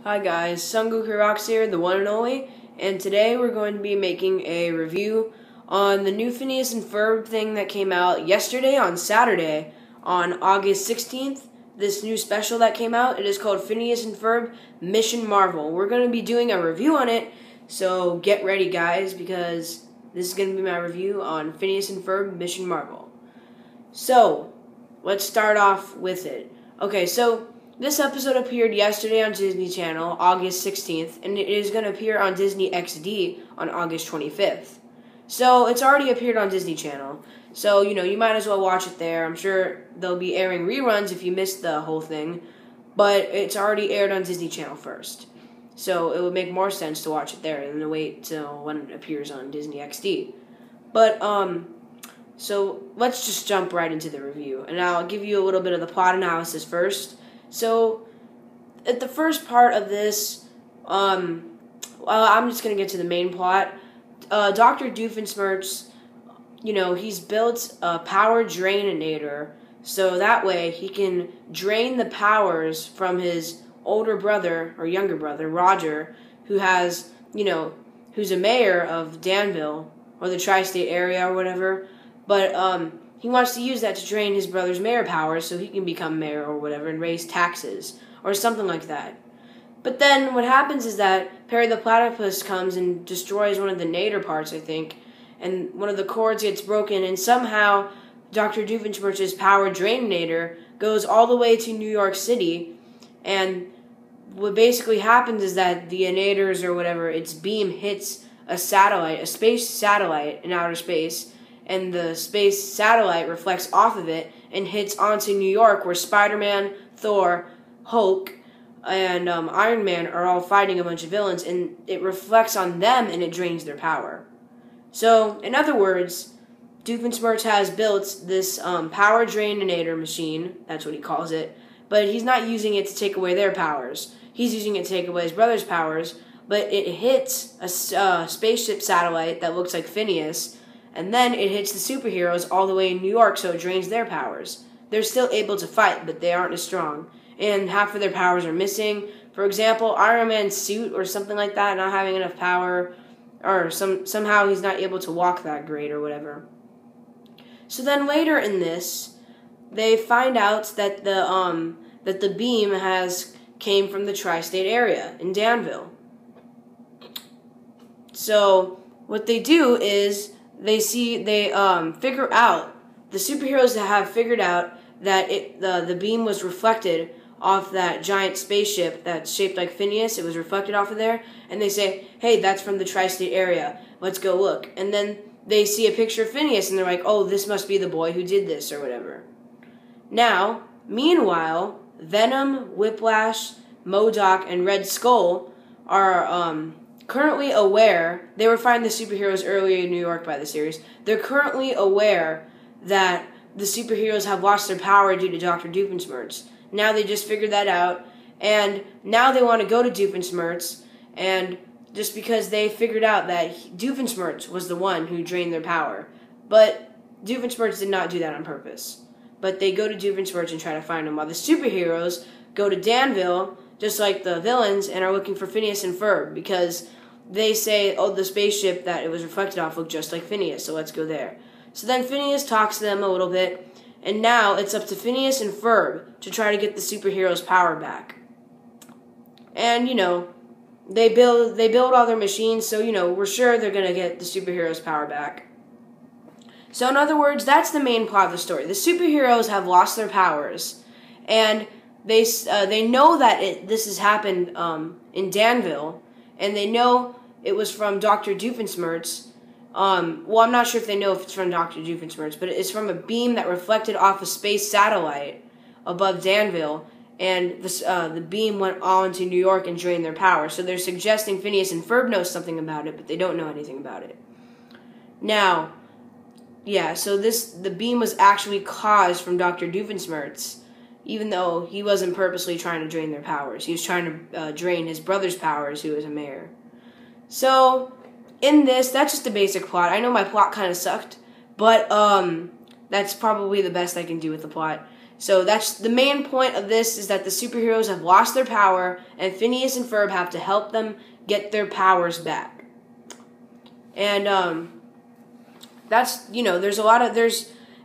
Hi guys, songokuROCKS here, the one and only, and today we're going to be making a review on the new Phineas and Ferb thing that came out yesterday on Saturday, on August 16th. This new special that came out, it is called Phineas and Ferb Mission Marvel. We're going to be doing a review on it, so get ready guys, because this is going to be my review on Phineas and Ferb Mission Marvel. So, let's start off with it. Okay, so this episode appeared yesterday on Disney Channel, August 16th, and it is going to appear on Disney XD on August 25th. So, it's already appeared on Disney Channel. So, you might as well watch it there. I'm sure they'll be airing reruns if you missed the whole thing, but it's already aired on Disney Channel first. So, it would make more sense to watch it there than to wait till when it appears on Disney XD. But, so let's just jump right into the review, and I'll give you a little bit of the plot analysis first. So, at the first part of this, I'm just going to get to the main plot. Dr. Doofenshmirtz, he's built a power drainator, so that way he can drain the powers from his older brother, or younger brother, Roger, who has, who's a mayor of Danville, or the tri-state area, or whatever, but, he wants to use that to drain his brother's mayor powers so he can become mayor or whatever and raise taxes or something like that. But then what happens is that Perry the Platypus comes and destroys one of the nader parts, I think, and one of the cords gets broken, and somehow Dr. Doofenshmirtz's power drainator goes all the way to New York City, and what basically happens is that the naders or whatever, its beam hits a satellite, a space satellite in outer space, and the space satellite reflects off of it and hits onto New York, where Spider-Man, Thor, Hulk, and Iron Man are all fighting a bunch of villains, and it reflects on them and it drains their power. So, in other words, Doofenshmirtz has built this power drainator machine, that's what he calls it, but he's not using it to take away their powers. He's using it to take away his brother's powers, but it hits a spaceship satellite that looks like Phineas, and then it hits the superheroes all the way in New York, so it drains their powers. They're still able to fight, but they aren't as strong. And half of their powers are missing. For example, Iron Man's suit or something like that, not having enough power, or somehow he's not able to walk that great or whatever. So then later in this, they find out that the beam came from the tri-state area in Danville. So what they do is they figure out, the superheroes have figured out that the beam was reflected off that giant spaceship that's shaped like Phineas. It was reflected off of there, and they say, hey, that's from the tri-state area, let's go look. And then they see a picture of Phineas, and they're like, oh, this must be the boy who did this, or whatever. Now, meanwhile, Venom, Whiplash, MODOK, and Red Skull are currently aware, they were fighting the superheroes earlier in New York by the series, they're currently aware that the superheroes have lost their power due to Dr. Doofenshmirtz. Now they just figured that out, and now they want to go to Doofenshmirtz, and just because they figured out that Doofenshmirtz was the one who drained their power. But Doofenshmirtz did not do that on purpose. But they go to Doofenshmirtz and try to find him, while the superheroes go to Danville, just like the villains, and are looking for Phineas and Ferb, because they say, oh, the spaceship that it was reflected off looked just like Phineas, so let's go there. So then Phineas talks to them a little bit, and now it's up to Phineas and Ferb to try to get the superheroes' power back. And, they build all their machines, so, we're sure they're going to get the superheroes' power back. So in other words, that's the main plot of the story. The superheroes have lost their powers, and they know that this has happened in Danville, and they know it was from Dr. Doofenshmirtz. Well, I'm not sure if they know if it's from Dr. Doofenshmirtz, but it's from a beam that reflected off a space satellite above Danville, and the beam went on to New York and drained their power. So they're suggesting Phineas and Ferb knows something about it, but they don't know anything about it. Now, yeah, so the beam was actually caused from Dr. Doofenshmirtz, even though he wasn't purposely trying to drain their powers. He was trying to drain his brother's powers, who was a mayor. So, in this, that's just the basic plot. I know my plot kind of sucked, but that's probably the best I can do with the plot. So that's the main point of this, is that the superheroes have lost their power, and Phineas and Ferb have to help them get their powers back. And that's, there's a lot of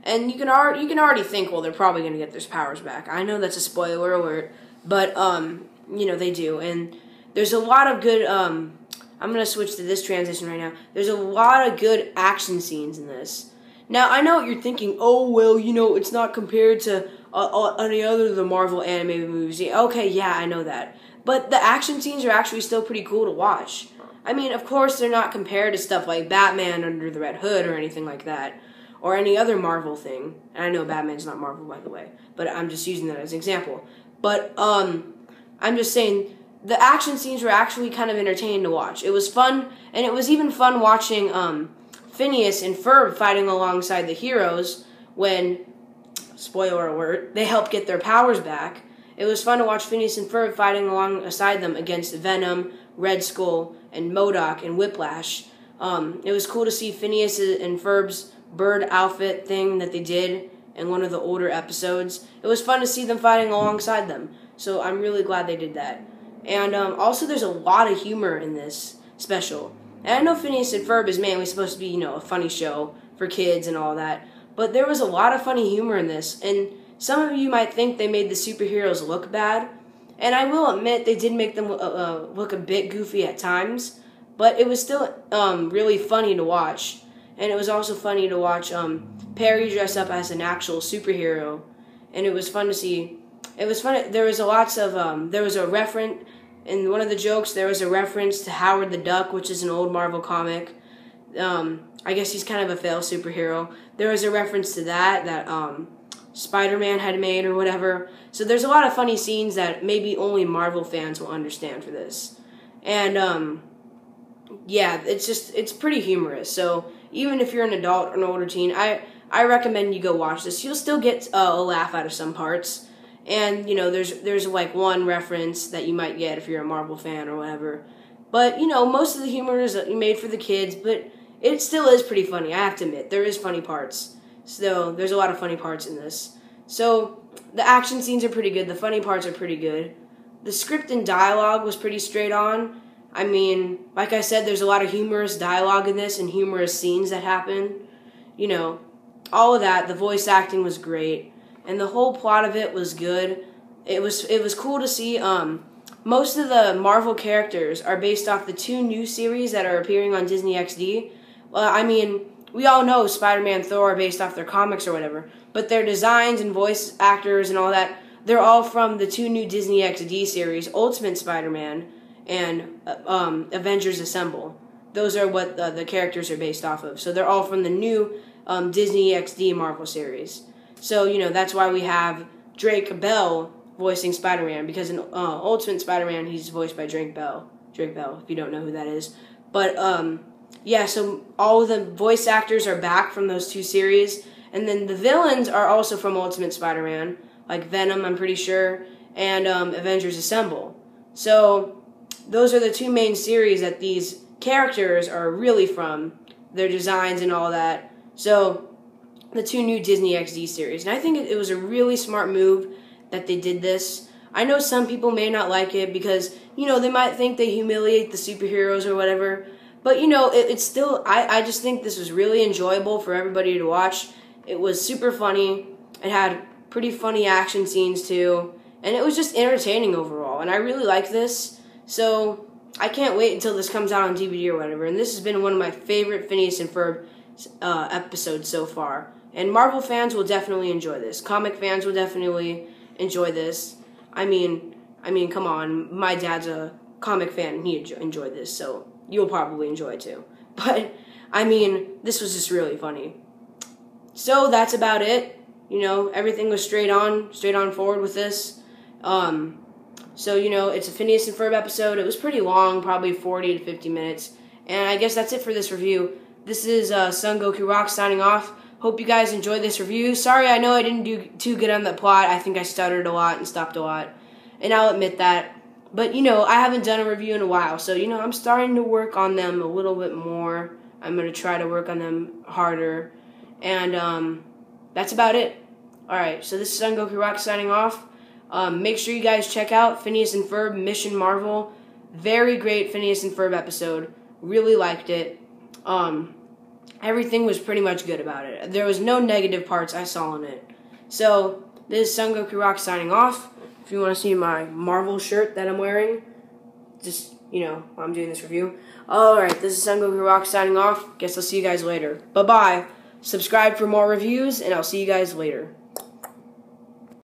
and you can already think, well, they're probably going to get their powers back. I know that's a spoiler alert, but they do. And there's a lot of good I'm going to switch to this transition right now. There's a lot of good action scenes in this. Now, I know what you're thinking. Oh, well, it's not compared to any other of the Marvel animated movies. Okay, yeah, I know that. But the action scenes are actually still pretty cool to watch. I mean, of course, they're not compared to stuff like Batman Under the Red Hood or anything like that, or any other Marvel thing. And I know Batman's not Marvel, by the way, but I'm just using that as an example. But I'm just saying, the action scenes were actually kind of entertaining to watch. It was fun, and it was even fun watching Phineas and Ferb fighting alongside the heroes when, spoiler alert, they helped get their powers back. It was fun to watch Phineas and Ferb fighting alongside them against Venom, Red Skull, and MODOK and Whiplash. It was cool to see Phineas and Ferb's bird outfit thing that they did in one of the older episodes. It was fun to see them fighting alongside them, so I'm really glad they did that. And also, there's a lot of humor in this special. And I know Phineas and Ferb is mainly supposed to be, a funny show for kids and all that, but there was a lot of funny humor in this, and some of you might think they made the superheroes look bad, and I will admit they did make them look a bit goofy at times, but it was still really funny to watch. And it was also funny to watch Perry dress up as an actual superhero, and it was fun to see. It was fun. There was there was a reference in one of the jokes. There was a reference to Howard the Duck, which is an old Marvel comic. I guess he's kind of a failed superhero. There was a reference to that Spider-Man had made or whatever. So there's a lot of funny scenes that maybe only Marvel fans will understand for this. And yeah, it's pretty humorous. So even if you're an adult or an older teen, I recommend you go watch this. You'll still get a laugh out of some parts. And, there's like one reference that you might get if you're a Marvel fan or whatever. But, most of the humor is made for the kids, but it still is pretty funny, I have to admit. There is funny parts. So, there's a lot of funny parts in this. So, the action scenes are pretty good. The funny parts are pretty good. The script and dialogue was pretty straight on. I mean, like I said, there's a lot of humorous dialogue in this and humorous scenes that happen. All of that. The voice acting was great. And the whole plot of it was good. It was cool to see. Most of the Marvel characters are based off the 2 new series that are appearing on Disney XD. I mean, we all know Spider-Man, Thor are based off their comics or whatever, but their designs and voice actors and all that, they're all from the 2 new Disney XD series, Ultimate Spider-Man and Avengers Assemble. Those are what the characters are based off of. So they're all from the new Disney XD Marvel series. So, that's why we have Drake Bell voicing Spider-Man, because in Ultimate Spider-Man, he's voiced by Drake Bell, if you don't know who that is. But, yeah, so all of the voice actors are back from those 2 series, and then the villains are also from Ultimate Spider-Man, like Venom, I'm pretty sure, and Avengers Assemble. So, those are the 2 main series that these characters are really from, their designs and all that. So, the 2 new Disney XD series. And I think it was a really smart move that they did this. I know some people may not like it because, they might think they humiliate the superheroes or whatever. But, it's still, I just think this was really enjoyable for everybody to watch. It was super funny. It had pretty funny action scenes too. And it was just entertaining overall. And I really like this. So, I can't wait until this comes out on DVD or whatever. And this has been one of my favorite Phineas and Ferb episodes so far. And Marvel fans will definitely enjoy this. Comic fans will definitely enjoy this. I mean, come on. My dad's a comic fan, and he enjoyed this, so you'll probably enjoy it too. But, this was just really funny. So, that's about it. Everything was straight on forward with this. So, it's a Phineas and Ferb episode. It was pretty long, probably 40 to 50 minutes. And I guess that's it for this review. This is songokuROCKS signing off. Hope you guys enjoyed this review. Sorry, I know I didn't do too good on the plot. I think I stuttered a lot and stopped a lot. And I'll admit that. But, I haven't done a review in a while. So, I'm starting to work on them a little bit more. I'm going to try to work on them harder. And that's about it. Alright, so this is songokuROCKS signing off. Make sure you guys check out Phineas and Ferb Mission Marvel. Very great Phineas and Ferb episode. Really liked it. Everything was pretty much good about it. There was no negative parts I saw in it. So, this is songokuROCKS signing off. If you want to see my Marvel shirt that I'm wearing, just, while I'm doing this review. Alright, this is songokuROCKS signing off. Guess I'll see you guys later. Bye-bye. Subscribe for more reviews, and I'll see you guys later.